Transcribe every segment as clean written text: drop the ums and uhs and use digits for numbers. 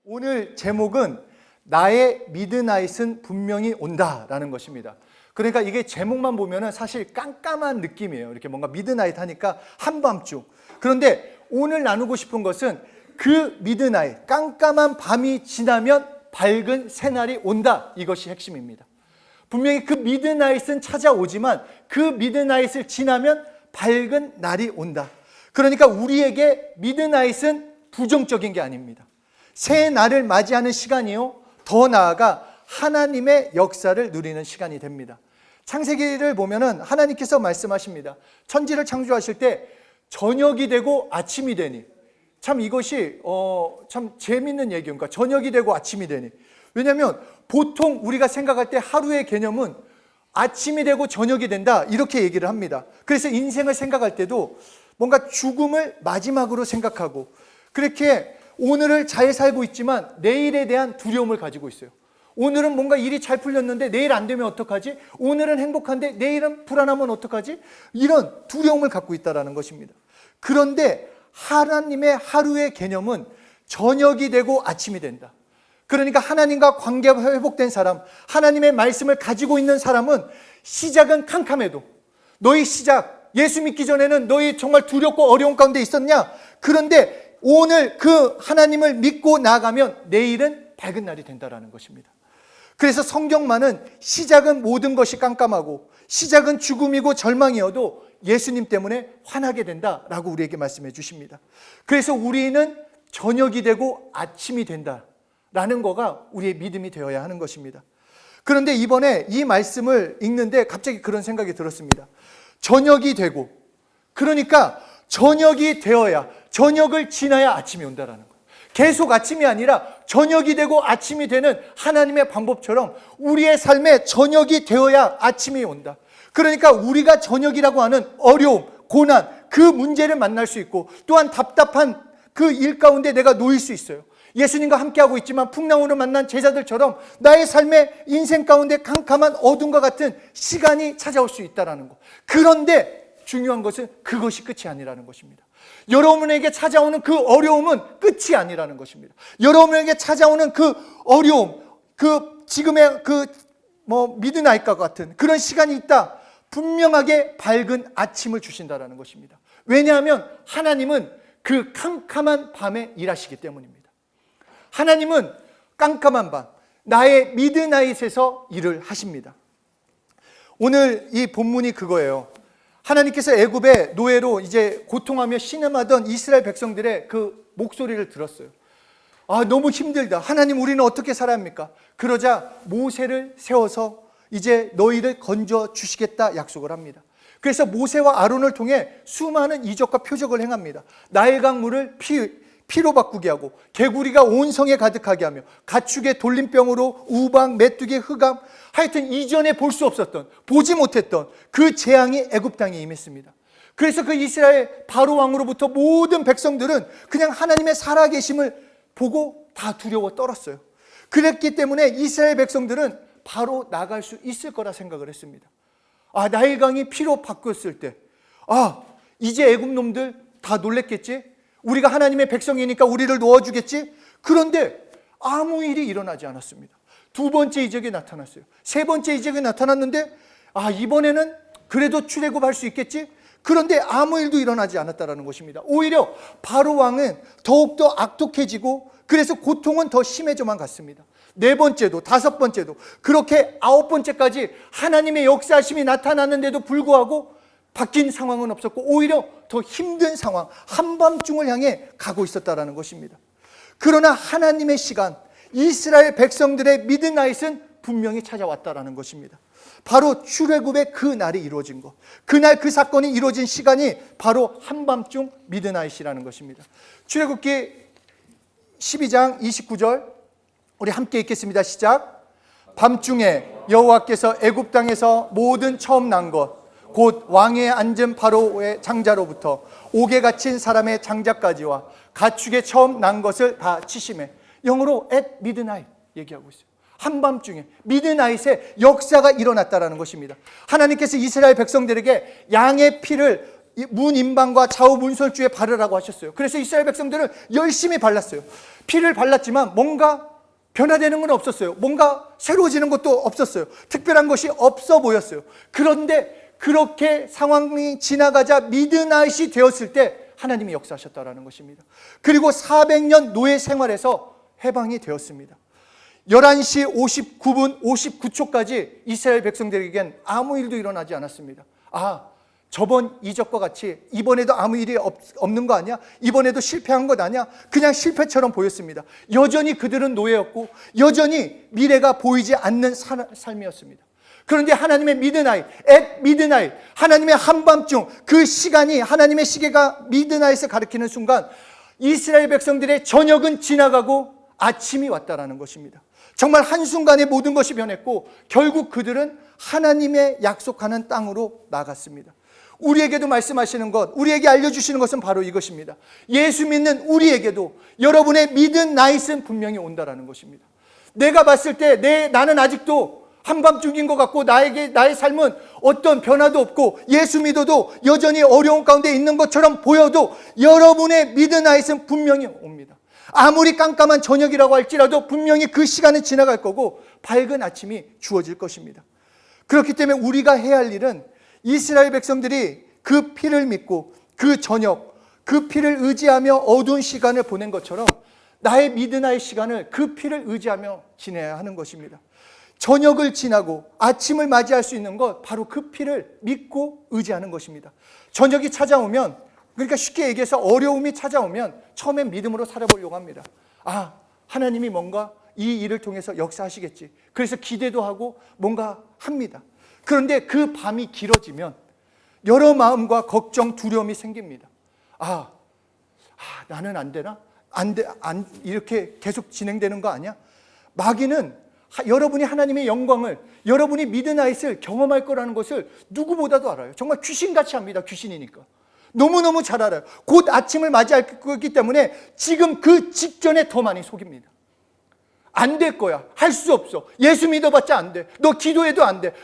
오늘 제목은 나의 미드나잇은 분명히 온다라는 것입니다. 그러니까 이게 제목만 보면은 사실 깜깜한 느낌이에요. 이렇게 뭔가 미드나잇 하니까 한밤중. 그런데 오늘 나누고 싶은 것은 그 미드나잇, 깜깜한 밤이 지나면 밝은 새날이 온다. 이것이 핵심입니다. 분명히 그 미드나잇은 찾아오지만 그 미드나잇을 지나면 밝은 날이 온다. 그러니까 우리에게 미드나잇은 부정적인 게 아닙니다. 새 날을 맞이하는 시간이요, 더 나아가 하나님의 역사를 누리는 시간이 됩니다. 창세기를 보면은 하나님께서 말씀하십니다. 천지를 창조하실 때 저녁이 되고 아침이 되니, 참 이것이 참 재밌는 얘기인 거야. 저녁이 되고 아침이 되니. 왜냐하면 보통 우리가 생각할 때 하루의 개념은 아침이 되고 저녁이 된다 이렇게 얘기를 합니다. 그래서 인생을 생각할 때도 뭔가 죽음을 마지막으로 생각하고, 그렇게 오늘을 잘 살고 있지만 내일에 대한 두려움을 가지고 있어요. 오늘은 뭔가 일이 잘 풀렸는데 내일 안 되면 어떡하지? 오늘은 행복한데 내일은 불안하면 어떡하지? 이런 두려움을 갖고 있다는 것입니다. 그런데 하나님의 하루의 개념은 저녁이 되고 아침이 된다. 그러니까 하나님과 관계가 회복된 사람, 하나님의 말씀을 가지고 있는 사람은 시작은 캄캄해도, 너희 시작, 예수 믿기 전에는 너희 정말 두렵고 어려운 가운데 있었냐? 그런데 오늘 그 하나님을 믿고 나아가면 내일은 밝은 날이 된다는 것입니다. 그래서 성경만은 시작은 모든 것이 깜깜하고 시작은 죽음이고 절망이어도 예수님 때문에 환하게 된다라고 우리에게 말씀해 주십니다. 그래서 우리는 저녁이 되고 아침이 된다라는 거가 우리의 믿음이 되어야 하는 것입니다. 그런데 이번에 이 말씀을 읽는데 갑자기 그런 생각이 들었습니다. 저녁이 되고, 그러니까 저녁이 되어야, 저녁을 지나야 아침이 온다라는 거예요. 계속 아침이 아니라 저녁이 되고 아침이 되는 하나님의 방법처럼 우리의 삶에 저녁이 되어야 아침이 온다. 그러니까 우리가 저녁이라고 하는 어려움, 고난, 그 문제를 만날 수 있고, 또한 답답한 그 일 가운데 내가 놓일 수 있어요. 예수님과 함께하고 있지만 풍랑으로 만난 제자들처럼 나의 삶의 인생 가운데 캄캄한 어둠과 같은 시간이 찾아올 수 있다는 것. 그런데 중요한 것은 그것이 끝이 아니라는 것입니다. 여러분에게 찾아오는 그 어려움은 끝이 아니라는 것입니다. 여러분에게 찾아오는 그 어려움, 그 지금의 미드나잇과 같은 그런 시간이 있다. 분명하게 밝은 아침을 주신다라는 것입니다. 왜냐하면 하나님은 그 캄캄한 밤에 일하시기 때문입니다. 하나님은 깜깜한 밤, 나의 미드나잇에서 일을 하십니다. 오늘 이 본문이 그거예요. 하나님께서 애굽의 노예로 이제 고통하며 신음하던 이스라엘 백성들의 그 목소리를 들었어요. 아, 너무 힘들다. 하나님, 우리는 어떻게 살아야 합니까? 그러자 모세를 세워서 이제 너희를 건져 주시겠다 약속을 합니다. 그래서 모세와 아론을 통해 수많은 이적과 표적을 행합니다. 나일강 물을 피로 바꾸게 하고, 개구리가 온 성에 가득하게 하며, 가축의 돌림병으로 우박, 메뚜기, 흑암, 하여튼 이전에 볼 수 없었던, 보지 못했던 그 재앙이 애굽 땅에 임했습니다. 그래서 그 이스라엘 바로 왕으로부터 모든 백성들은 그냥 하나님의 살아계심을 보고 다 두려워 떨었어요. 그랬기 때문에 이스라엘 백성들은 바로 나갈 수 있을 거라 생각을 했습니다. 아, 나일강이 피로 바뀌었을 때, 아, 이제 애굽 놈들 다 놀랬겠지? 우리가 하나님의 백성이니까 우리를 놓아주겠지? 그런데 아무 일이 일어나지 않았습니다. 두 번째 이적이 나타났어요. 세 번째 이적이 나타났는데, 아, 이번에는 그래도 출애굽할 수 있겠지? 그런데 아무 일도 일어나지 않았다는 것입니다. 오히려 바로 왕은 더욱더 악독해지고, 그래서 고통은 더 심해져만 갔습니다. 네 번째도, 다섯 번째도, 그렇게 아홉 번째까지 하나님의 역사하심이 나타났는데도 불구하고 바뀐 상황은 없었고, 오히려 더 힘든 상황, 한밤중을 향해 가고 있었다는 것입니다. 그러나 하나님의 시간, 이스라엘 백성들의 미드나잇은 분명히 찾아왔다는 것입니다. 바로 출애굽의 그 날이 이루어진 것, 그날 그 사건이 이루어진 시간이 바로 한밤중 미드나잇이라는 것입니다. 출애굽기 12장 29절 우리 함께 읽겠습니다. 시작. 밤중에 여호와께서 애굽 땅에서 모든 처음 난 것, 곧 왕에 앉은 바로의 장자로부터 옥에 갇힌 사람의 장자까지와 가축의 처음 난 것을 다 치심해. 영어로 at midnight 얘기하고 있어요. 한밤중에 미드나잇에 역사가 일어났다는 것입니다. 하나님께서 이스라엘 백성들에게 양의 피를 이 문인방과 좌우 문설주에 바르라고 하셨어요. 그래서 이스라엘 백성들은 열심히 발랐어요. 피를 발랐지만 뭔가 변화되는 건 없었어요. 뭔가 새로워지는 것도 없었어요. 특별한 것이 없어 보였어요. 그런데 그렇게 상황이 지나가자 미드나잇이 되었을 때 하나님이 역사하셨다라는 것입니다. 그리고 400년 노예 생활에서 해방이 되었습니다. 11시 59분 59초까지 이스라엘 백성들에겐 아무 일도 일어나지 않았습니다. 저번 이적과 같이 이번에도 아무 일이 없는 거 아니야? 이번에도 실패한 것 아니야? 그냥 실패처럼 보였습니다. 여전히 그들은 노예였고 여전히 미래가 보이지 않는 삶이었습니다. 그런데 하나님의 미드나잇, at midnight, 하나님의 한밤중, 그 시간이 하나님의 시계가 미드나잇을 가리키는 순간 이스라엘 백성들의 저녁은 지나가고 아침이 왔다라는 것입니다. 정말 한순간에 모든 것이 변했고 결국 그들은 하나님의 약속하는 땅으로 나갔습니다. 우리에게도 말씀하시는 것, 우리에게 알려주시는 것은 바로 이것입니다. 예수 믿는 우리에게도 여러분의 미드나잇은 분명히 온다라는 것입니다. 내가 봤을 때 나는 아직도 한밤중인 것 같고 나의 삶은 어떤 변화도 없고 예수 믿어도 여전히 어려운 가운데 있는 것처럼 보여도 여러분의 미드나잇은 분명히 옵니다. 아무리 깜깜한 저녁이라고 할지라도 분명히 그 시간은 지나갈 거고 밝은 아침이 주어질 것입니다. 그렇기 때문에 우리가 해야 할 일은 이스라엘 백성들이 그 피를 믿고 그 저녁, 그 피를 의지하며 어두운 시간을 보낸 것처럼 나의 미드나잇 시간을 그 피를 의지하며 지내야 하는 것입니다. 저녁을 지나고 아침을 맞이할 수 있는 것, 바로 그 피를 믿고 의지하는 것입니다. 저녁이 찾아오면, 그러니까 쉽게 얘기해서 어려움이 찾아오면 처음엔 믿음으로 살아보려고 합니다. 하나님이 뭔가 이 일을 통해서 역사하시겠지. 그래서 기대도 하고 뭔가 합니다. 그런데 그 밤이 길어지면 여러 마음과 걱정, 두려움이 생깁니다. 나는 안 되나? 이렇게 계속 진행되는 거 아니야? 마귀는 여러분이 하나님의 영광을, 여러분이 미드나잇을 경험할 거라는 것을 누구보다도 알아요. 정말 귀신같이 합니다. 귀신이니까. 너무너무 잘 알아요. 곧 아침을 맞이할 거기 때문에 지금 그 직전에 더 많이 속입니다. 안 될 거야. 할 수 없어. 예수 믿어봤자 안 돼. 너 기도해도 안 돼.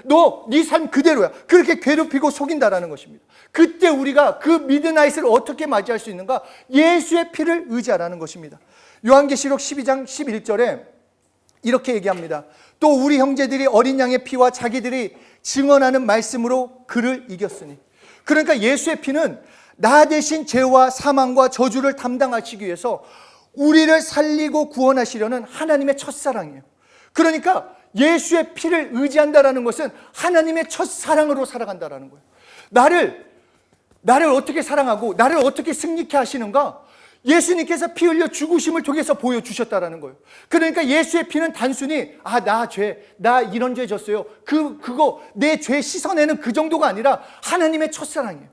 네 삶 그대로야. 그렇게 괴롭히고 속인다라는 것입니다. 그때 우리가 그 미드나잇을 어떻게 맞이할 수 있는가? 예수의 피를 의지하라는 것입니다. 요한계시록 12장 11절에 이렇게 얘기합니다. 또 우리 형제들이 어린 양의 피와 자기들이 증언하는 말씀으로 그를 이겼으니. 그러니까 예수의 피는 나 대신 죄와 사망과 저주를 담당하시기 위해서 우리를 살리고 구원하시려는 하나님의 첫사랑이에요. 그러니까 예수의 피를 의지한다라는 것은 하나님의 첫사랑으로 살아간다라는 거예요. 나를 어떻게 사랑하고 나를 어떻게 승리케 하시는가? 예수님께서 피 흘려 죽으심을 통해서 보여주셨다라는 거예요. 그러니까 예수의 피는 단순히 나 이런 죄 졌어요. 그거 내 죄 씻어내는 그 정도가 아니라 하나님의 첫사랑이에요.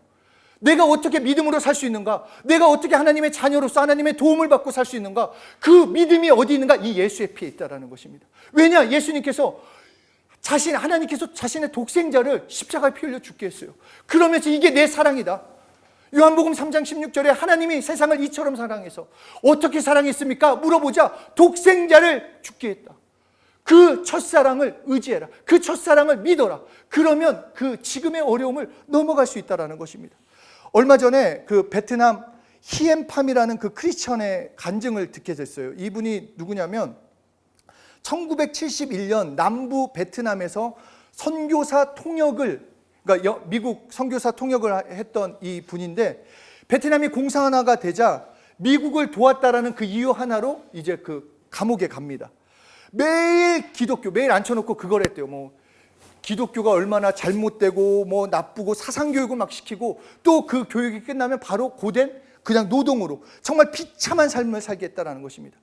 내가 어떻게 믿음으로 살 수 있는가? 내가 어떻게 하나님의 자녀로서 하나님의 도움을 받고 살 수 있는가? 그 믿음이 어디 있는가? 이 예수의 피에 있다라는 것입니다. 왜냐? 예수님께서 하나님께서 자신의 독생자를 십자가에 피 흘려 죽게 했어요. 그러면서 이게 내 사랑이다. 요한복음 3장 16절에 하나님이 세상을 이처럼 사랑해서 어떻게 사랑했습니까? 물어보자 독생자를 죽게 했다. 그 첫사랑을 의지해라. 그 첫사랑을 믿어라. 그러면 그 지금의 어려움을 넘어갈 수 있다는 것입니다. 얼마 전에 그 베트남 히엠팜이라는 그 크리스천의 간증을 듣게 됐어요. 이분이 누구냐면 1971년 남부 베트남에서 선교사 통역을, 그러니까 미국 선교사 통역을 했던 이 분인데, 베트남이 공산화가 되자 미국을 도왔다라는 그 이유 하나로 이제 그 감옥에 갑니다. 매일 기독교, 매일 앉혀놓고 그걸 했대요. 기독교가 얼마나 잘못되고 나쁘고 사상교육을 막 시키고, 또 그 교육이 끝나면 바로 고된 그냥 노동으로 정말 비참한 삶을 살겠다라는 것입니다.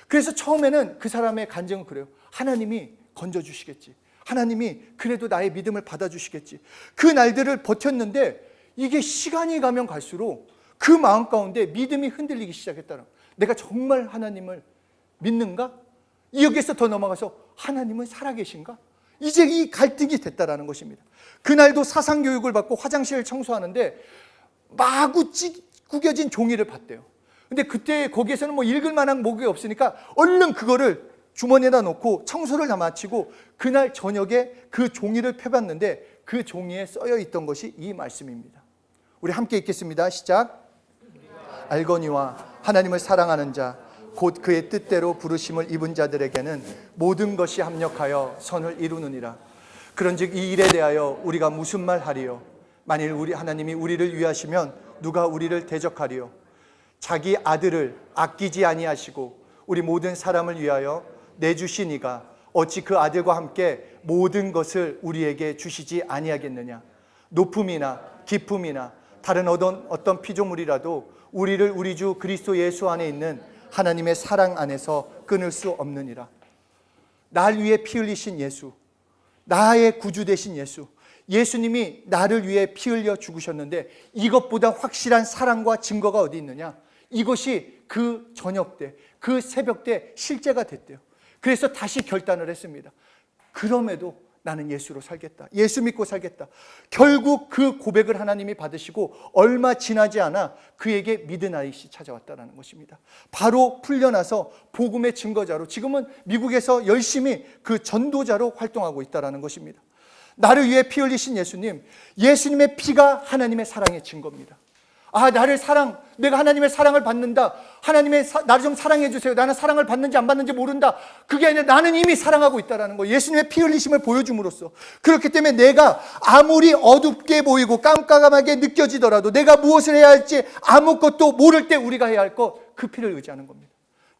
그래서 처음에는 그 사람의 간증은 그래요. 하나님이 건져주시겠지. 하나님이 그래도 나의 믿음을 받아주시겠지. 그 날들을 버텼는데 이게 시간이 가면 갈수록 그 마음 가운데 믿음이 흔들리기 시작했다는 거예요. 내가 정말 하나님을 믿는가? 여기에서 더 넘어가서 하나님은 살아계신가? 이제 이 갈등이 됐다라는 것입니다. 그날도 사상교육을 받고 화장실을 청소하는데 마구 구겨진 종이를 봤대요. 근데 그때 거기에서는 읽을 만한 목이 없으니까 얼른 그거를 주머니에다 놓고 청소를 다 마치고 그날 저녁에 그 종이를 펴봤는데 그 종이에 써여 있던 것이 이 말씀입니다. 우리 함께 읽겠습니다. 시작. 알거니와 하나님을 사랑하는 자 곧 그의 뜻대로 부르심을 입은 자들에게는 모든 것이 합력하여 선을 이루느니라. 그런즉 이 일에 대하여 우리가 무슨 말 하리요? 만일 하나님이 우리를 위하시면 누가 우리를 대적하리요? 자기 아들을 아끼지 아니하시고 우리 모든 사람을 위하여 내주신 이가 어찌 그 아들과 함께 모든 것을 우리에게 주시지 아니하겠느냐? 높음이나 깊음이나 다른 어떤 피조물이라도 우리를 우리 주 그리스도 예수 안에 있는 하나님의 사랑 안에서 끊을 수 없느니라. 날 위해 피 흘리신 예수, 나의 구주 되신 예수, 예수님이 나를 위해 피 흘려 죽으셨는데 이것보다 확실한 사랑과 증거가 어디 있느냐? 이것이 그 저녁 때, 그 새벽 때 실제가 됐대요. 그래서 다시 결단을 했습니다. 그럼에도 나는 예수로 살겠다. 예수 믿고 살겠다. 결국 그 고백을 하나님이 받으시고 얼마 지나지 않아 그에게 미드나잇이 찾아왔다는 것입니다. 바로 풀려나서 복음의 증거자로 지금은 미국에서 열심히 그 전도자로 활동하고 있다는 것입니다. 나를 위해 피 흘리신 예수님, 예수님의 피가 하나님의 사랑의 증거입니다. 아, 내가 하나님의 사랑을 받는다. 나를 좀 사랑해 주세요. 나는 사랑을 받는지 안 받는지 모른다. 그게 아니라 나는 이미 사랑하고 있다는 거예요. 예수님의 피 흘리심을 보여줌으로써. 그렇기 때문에 내가 아무리 어둡게 보이고 깜깜하게 느껴지더라도 내가 무엇을 해야 할지 아무것도 모를 때 우리가 해야 할 것, 그 피를 의지하는 겁니다.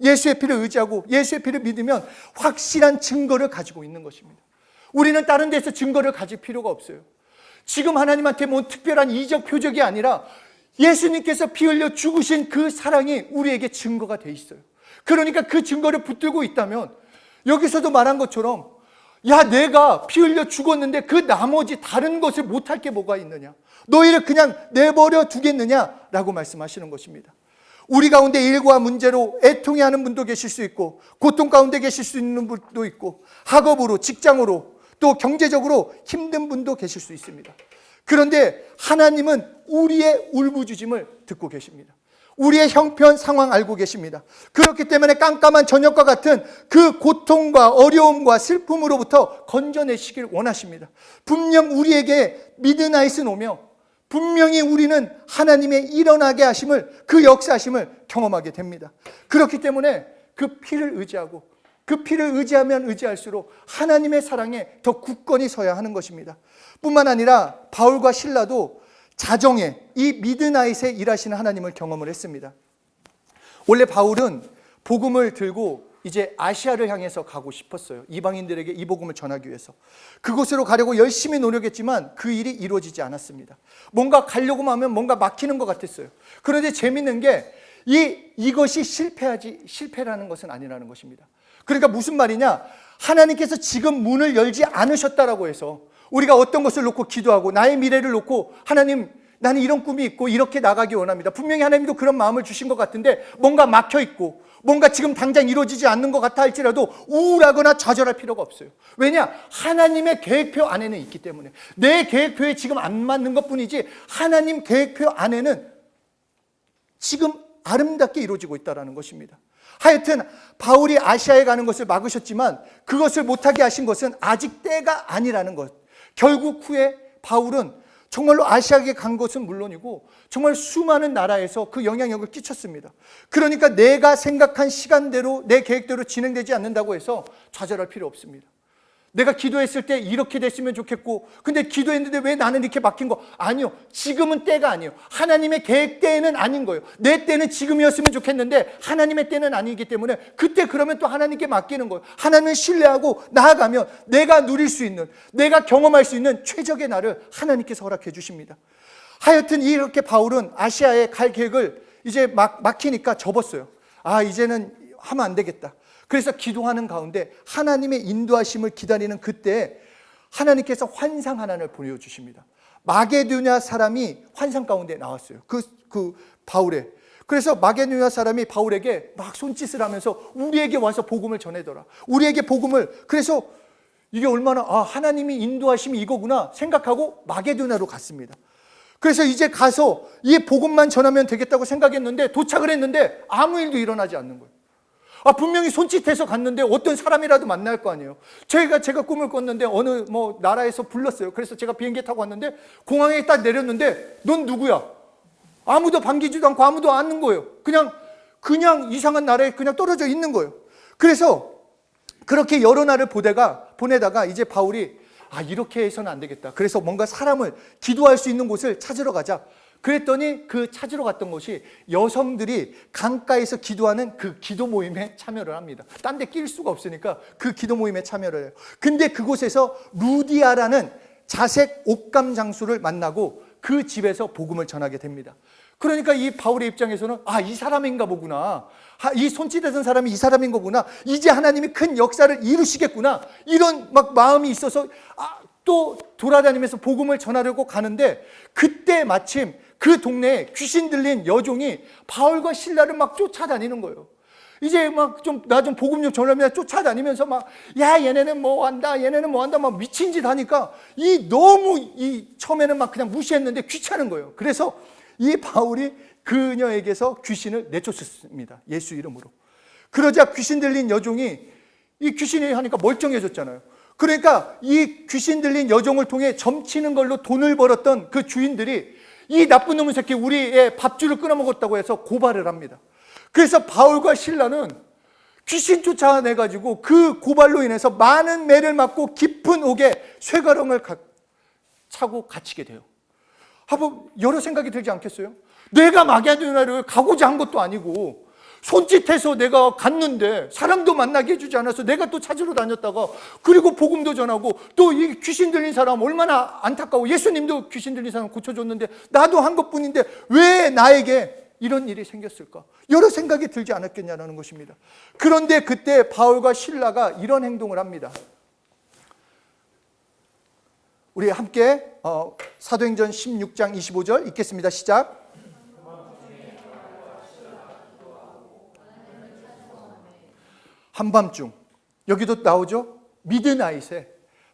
예수의 피를 의지하고 예수의 피를 믿으면 확실한 증거를 가지고 있는 것입니다. 우리는 다른 데서 증거를 가질 필요가 없어요. 지금 하나님한테 뭐 특별한 이적 표적이 아니라 예수님께서 피 흘려 죽으신 그 사랑이 우리에게 증거가 돼 있어요. 그러니까 그 증거를 붙들고 있다면 여기서도 말한 것처럼 야, 내가 피 흘려 죽었는데 그 나머지 다른 것을 못할 게 뭐가 있느냐? 너희를 그냥 내버려 두겠느냐라고 말씀하시는 것입니다. 우리 가운데 일과 문제로 애통해하는 분도 계실 수 있고 고통 가운데 계실 수 있는 분도 있고 학업으로, 직장으로, 또 경제적으로 힘든 분도 계실 수 있습니다. 그런데 하나님은 우리의 울부짖음을 듣고 계십니다. 우리의 형편 상황 알고 계십니다. 그렇기 때문에 깜깜한 저녁과 같은 그 고통과 어려움과 슬픔으로부터 건져내시길 원하십니다. 분명 우리에게 미드나잇은 오며 분명히 우리는 하나님의 일어나게 하심을, 그 역사하심을 경험하게 됩니다. 그렇기 때문에 그 피를 의지하고 그 피를 의지하면 의지할수록 하나님의 사랑에 더 굳건히 서야 하는 것입니다. 뿐만 아니라 바울과 실라도 자정에 이 미드나잇에 일하시는 하나님을 경험을 했습니다. 원래 바울은 복음을 들고 이제 아시아를 향해서 가고 싶었어요. 이방인들에게 이 복음을 전하기 위해서. 그곳으로 가려고 열심히 노력했지만 그 일이 이루어지지 않았습니다. 뭔가 가려고 하면 뭔가 막히는 것 같았어요. 그런데 재밌는 게 이것이 실패라는 것은 아니라는 것입니다. 그러니까 무슨 말이냐? 하나님께서 지금 문을 열지 않으셨다라고 해서 우리가 어떤 것을 놓고 기도하고 나의 미래를 놓고 하나님, 나는 이런 꿈이 있고 이렇게 나가기 원합니다. 분명히 하나님도 그런 마음을 주신 것 같은데 뭔가 막혀 있고 뭔가 지금 당장 이루어지지 않는 것 같아 할지라도 우울하거나 좌절할 필요가 없어요. 왜냐? 하나님의 계획표 안에는 있기 때문에. 내 계획표에 지금 안 맞는 것뿐이지 하나님 계획표 안에는 지금 아름답게 이루어지고 있다는 것입니다. 하여튼 바울이 아시아에 가는 것을 막으셨지만 그것을 못하게 하신 것은 아직 때가 아니라는 것. 결국 후에 바울은 정말로 아시아에 간 것은 물론이고 정말 수많은 나라에서 그 영향력을 끼쳤습니다. 그러니까 내가 생각한 시간대로 내 계획대로 진행되지 않는다고 해서 좌절할 필요 없습니다. 내가 기도했을 때 이렇게 됐으면 좋겠고 근데 기도했는데 왜 나는 이렇게 막힌 거? 아니요. 지금은 때가 아니에요. 하나님의 계획 때는 아닌 거예요. 내 때는 지금이었으면 좋겠는데 하나님의 때는 아니기 때문에 그때 그러면 또 하나님께 맡기는 거예요. 하나님을 신뢰하고 나아가면 내가 누릴 수 있는, 내가 경험할 수 있는 최적의 날을 하나님께서 허락해 주십니다. 하여튼 이렇게 바울은 아시아에 갈 계획을 이제 막히니까 접었어요. 아, 이제는 하면 안 되겠다. 그래서 기도하는 가운데 하나님의 인도하심을 기다리는 그때 하나님께서 환상 하나를 보여주십니다. 마게도냐 사람이 환상 가운데 나왔어요. 그 바울의. 그래서 마게도냐 사람이 바울에게 막 손짓을 하면서 우리에게 와서 복음을 전해더라. 우리에게 복음을. 그래서 이게 얼마나 하나님이 인도하심이 이거구나 생각하고 마게도냐로 갔습니다. 그래서 이제 가서 이 복음만 전하면 되겠다고 생각했는데 도착을 했는데 아무 일도 일어나지 않는 거예요. 분명히 손짓해서 갔는데 어떤 사람이라도 만날 거 아니에요. 제가 꿈을 꿨는데 어느 나라에서 불렀어요. 그래서 제가 비행기 타고 왔는데 공항에 딱 내렸는데 넌 누구야? 아무도 반기지도 않고 아무도 안 하는 거예요. 그냥 이상한 나라에 그냥 떨어져 있는 거예요. 그래서 그렇게 여러 날을 보내다가 이제 바울이 이렇게 해서는 안 되겠다. 그래서 뭔가 사람을 기도할 수 있는 곳을 찾으러 가자. 그랬더니 그 찾으러 갔던 곳이 여성들이 강가에서 기도하는 그 기도 모임에 참여를 합니다. 딴 데 낄 수가 없으니까 그 기도 모임에 참여를 해요. 근데 그곳에서 루디아라는 자색 옥감 장수를 만나고 그 집에서 복음을 전하게 됩니다. 그러니까 이 바울의 입장에서는 이 사람인가 보구나. 이 손짓하던 사람이 이 사람인 거구나. 이제 하나님이 큰 역사를 이루시겠구나. 이런 마음이 있어서 또 돌아다니면서 복음을 전하려고 가는데 그때 마침 그 동네에 귀신 들린 여종이 바울과 실라를 막 쫓아다니는 거예요. 이제 나 좀 복음 좀 전하면 쫓아다니면서 얘네는 뭐 한다, 얘네는 뭐 한다, 막 미친 짓 하니까 너무 처음에는 그냥 무시했는데 귀찮은 거예요. 그래서 이 바울이 그녀에게서 귀신을 내쫓았습니다. 예수 이름으로. 그러자 귀신 들린 여종이 이 귀신이 하니까 멀쩡해졌잖아요. 그러니까 이 귀신 들린 여종을 통해 점치는 걸로 돈을 벌었던 그 주인들이 이 나쁜 놈의 새끼 우리의 밥줄을 끊어먹었다고 해서 고발을 합니다. 그래서 바울과 실라는 귀신 쫓아내가지고 그 고발로 인해서 많은 매를 맞고 깊은 옥에 쇠가랑을 차고 갇히게 돼요. 한번 여러 생각이 들지 않겠어요? 내가 마게도냐를 가고자 한 것도 아니고 손짓해서 내가 갔는데 사람도 만나게 해주지 않아서 내가 또 찾으러 다녔다가 그리고 복음도 전하고 또 이 귀신 들린 사람 얼마나 안타까워. 예수님도 귀신 들린 사람 고쳐줬는데 나도 한 것뿐인데 왜 나에게 이런 일이 생겼을까? 여러 생각이 들지 않았겠냐는 것입니다. 그런데 그때 바울과 실라가 이런 행동을 합니다. 우리 함께 사도행전 16장 25절 읽겠습니다. 시작. 한밤중 여기도 나오죠. 미드나잇에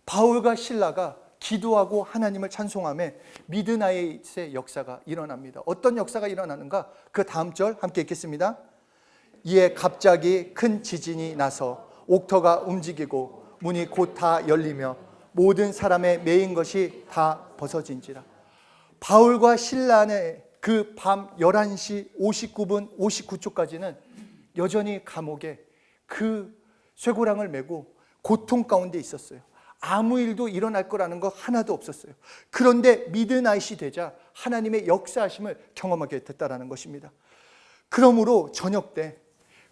바울과 실라가 기도하고 하나님을 찬송하며 미드나잇의 역사가 일어납니다. 어떤 역사가 일어나는가? 그 다음 절 함께 읽겠습니다. 이에 갑자기 큰 지진이 나서 옥터가 움직이고 문이 곧 다 열리며 모든 사람의 매인 것이 다 벗어진지라. 바울과 실라의 그 밤 11시 59분 59초까지는 여전히 감옥에 그 쇠고랑을 메고 고통 가운데 있었어요. 아무 일도 일어날 거라는 거 하나도 없었어요. 그런데 미드나잇이 되자 하나님의 역사하심을 경험하게 됐다는 것입니다. 그러므로 저녁 때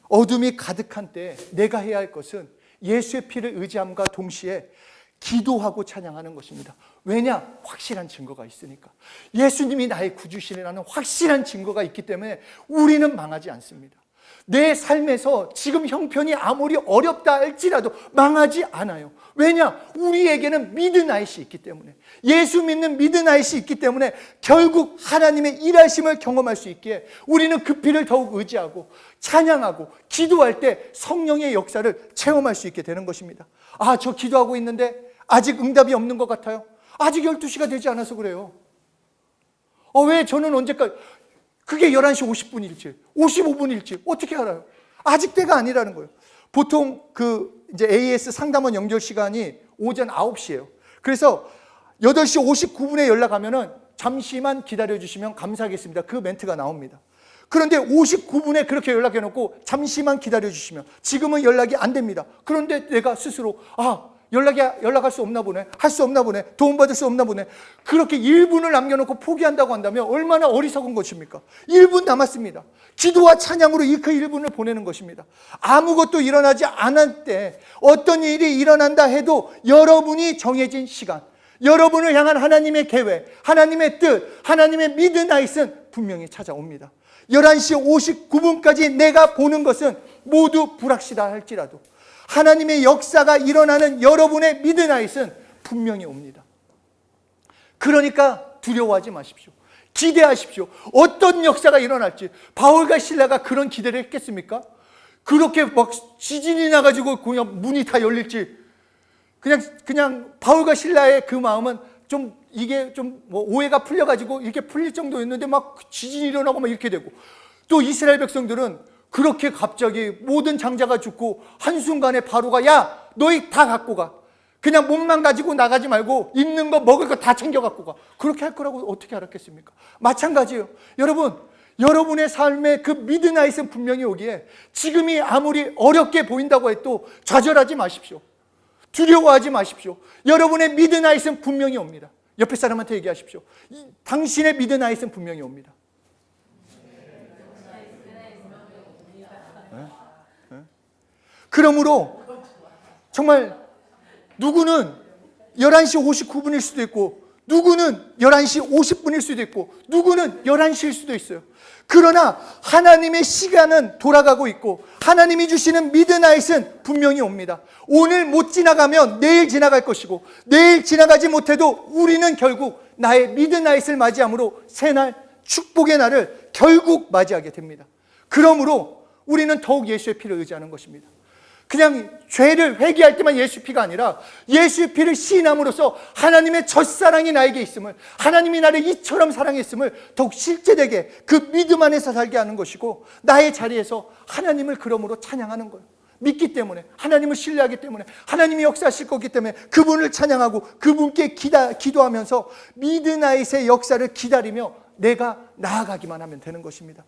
어둠이 가득한 때에 내가 해야 할 것은 예수의 피를 의지함과 동시에 기도하고 찬양하는 것입니다. 왜냐? 확실한 증거가 있으니까. 예수님이 나의 구주시라는 확실한 증거가 있기 때문에 우리는 망하지 않습니다. 내 삶에서 지금 형편이 아무리 어렵다 할지라도 망하지 않아요. 왜냐? 우리에게는 미드나잇이 있기 때문에, 예수 믿는 미드나잇이 있기 때문에 결국 하나님의 일하심을 경험할 수 있기에 우리는 그 피를 더욱 의지하고 찬양하고 기도할 때 성령의 역사를 체험할 수 있게 되는 것입니다. 저 기도하고 있는데 아직 응답이 없는 것 같아요. 아직 12시가 되지 않아서 그래요. 왜 저는 언제까지, 그게 11시 50분일지 55분일지 어떻게 알아요? 아직 때가 아니라는 거예요. 보통 이제 AS 상담원 연결 시간이 오전 9시예요. 그래서 8시 59분에 연락하면은 잠시만 기다려 주시면 감사하겠습니다. 그 멘트가 나옵니다. 그런데 59분에 그렇게 연락해 놓고 잠시만 기다려 주시면 지금은 연락이 안 됩니다. 그런데 내가 스스로 연락할 수 없나 보네, 할 수 없나 보네, 도움받을 수 없나 보네, 그렇게 1분을 남겨놓고 포기한다고 한다면 얼마나 어리석은 것입니까? 1분 남았습니다. 기도와 찬양으로 그 1분을 보내는 것입니다. 아무것도 일어나지 않을 때 어떤 일이 일어난다 해도 여러분이 정해진 시간, 여러분을 향한 하나님의 계획, 하나님의 뜻, 하나님의 미드나잇은 분명히 찾아옵니다. 11시 59분까지 내가 보는 것은 모두 불확실하다 할지라도 하나님의 역사가 일어나는 여러분의 미드나잇은 분명히 옵니다. 그러니까 두려워하지 마십시오. 기대하십시오. 어떤 역사가 일어날지. 바울과 실라가 그런 기대를 했겠습니까? 그렇게 막 지진이 나가지고 그냥 문이 다 열릴지. 그냥 바울과 실라의 그 마음은 이게 오해가 풀려가지고 이렇게 풀릴 정도였는데 막 지진이 일어나고 막 이렇게 되고, 또 이스라엘 백성들은 그렇게 갑자기 모든 장자가 죽고 한순간에 바로가 야 너희 다 갖고 가. 그냥 몸만 가지고 나가지 말고 있는 거 먹을 거 다 챙겨 갖고 가. 그렇게 할 거라고 어떻게 알았겠습니까? 마찬가지예요. 여러분, 여러분의 삶에 그 미드나잇은 분명히 오기에 지금이 아무리 어렵게 보인다고 해도 좌절하지 마십시오. 두려워하지 마십시오. 여러분의 미드나잇은 분명히 옵니다. 옆에 사람한테 얘기하십시오. 당신의 미드나잇은 분명히 옵니다. 그러므로 정말 누구는 11시 59분일 수도 있고 누구는 11시 50분일 수도 있고 누구는 11시일 수도 있어요. 그러나 하나님의 시간은 돌아가고 있고 하나님이 주시는 미드나잇은 분명히 옵니다. 오늘 못 지나가면 내일 지나갈 것이고 내일 지나가지 못해도 우리는 결국 나의 미드나잇을 맞이함으로 새날 축복의 날을 결국 맞이하게 됩니다. 그러므로 우리는 더욱 예수의 피를 의지하는 것입니다. 그냥 죄를 회개할 때만 예수 피가 아니라 예수의 피를 시인함으로써 하나님의 첫사랑이 나에게 있음을, 하나님이 나를 이처럼 사랑했음을 더욱 실제되게 그 믿음 안에서 살게 하는 것이고 나의 자리에서 하나님을 그러므로 찬양하는 거예요. 믿기 때문에, 하나님을 신뢰하기 때문에, 하나님이 역사하실 거기 때문에 그분을 찬양하고 그분께 기도하면서 미드나잇의 역사를 기다리며 내가 나아가기만 하면 되는 것입니다.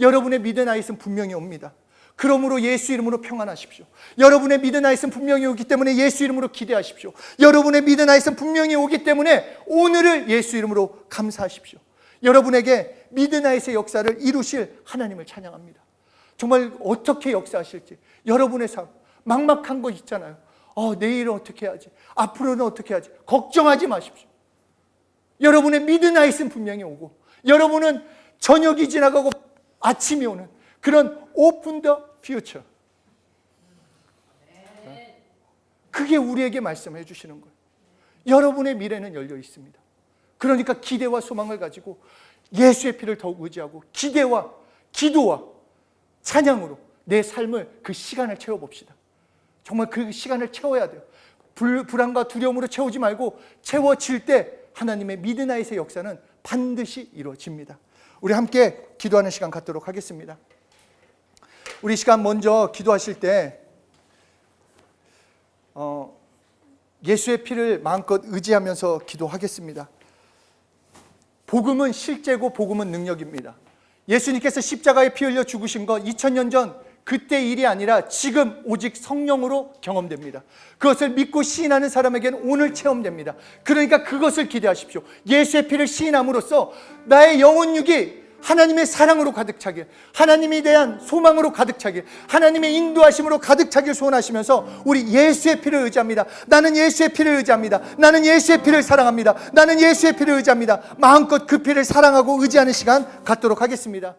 여러분의 미드나잇은 분명히 옵니다. 그러므로 예수 이름으로 평안하십시오. 여러분의 미드나잇은 분명히 오기 때문에 예수 이름으로 기대하십시오. 여러분의 미드나잇은 분명히 오기 때문에 오늘을 예수 이름으로 감사하십시오. 여러분에게 미드나잇의 역사를 이루실 하나님을 찬양합니다. 정말 어떻게 역사하실지 여러분의 삶 막막한 거 있잖아요. 내일은 어떻게 해야지, 앞으로는 어떻게 해야지, 걱정하지 마십시오. 여러분의 미드나잇은 분명히 오고 여러분은 저녁이 지나가고 아침이 오는 그런 오픈 더 퓨처, 그게 우리에게 말씀해 주시는 거예요. 여러분의 미래는 열려 있습니다. 그러니까 기대와 소망을 가지고 예수의 피를 더욱 의지하고 기대와 기도와 찬양으로 내 삶을 그 시간을 채워봅시다. 정말 그 시간을 채워야 돼요. 불안과 두려움으로 채우지 말고 채워질 때 하나님의 미드나잇의 역사는 반드시 이루어집니다. 우리 함께 기도하는 시간 갖도록 하겠습니다. 우리 시간 먼저 기도하실 때 예수의 피를 마음껏 의지하면서 기도하겠습니다. 복음은 실제고 복음은 능력입니다. 예수님께서 십자가에 피 흘려 죽으신 거 2000년 전 그때 일이 아니라 지금 오직 성령으로 경험됩니다. 그것을 믿고 시인하는 사람에게는 오늘 체험됩니다. 그러니까 그것을 기대하십시오. 예수의 피를 시인함으로써 나의 영혼육이 하나님의 사랑으로 가득 차길, 하나님에 대한 소망으로 가득 차길, 하나님의 인도하심으로 가득 차길 소원하시면서 우리 예수의 피를 의지합니다. 나는 예수의 피를 의지합니다. 나는 예수의 피를 사랑합니다. 나는 예수의 피를 의지합니다. 마음껏 그 피를 사랑하고 의지하는 시간 갖도록 하겠습니다.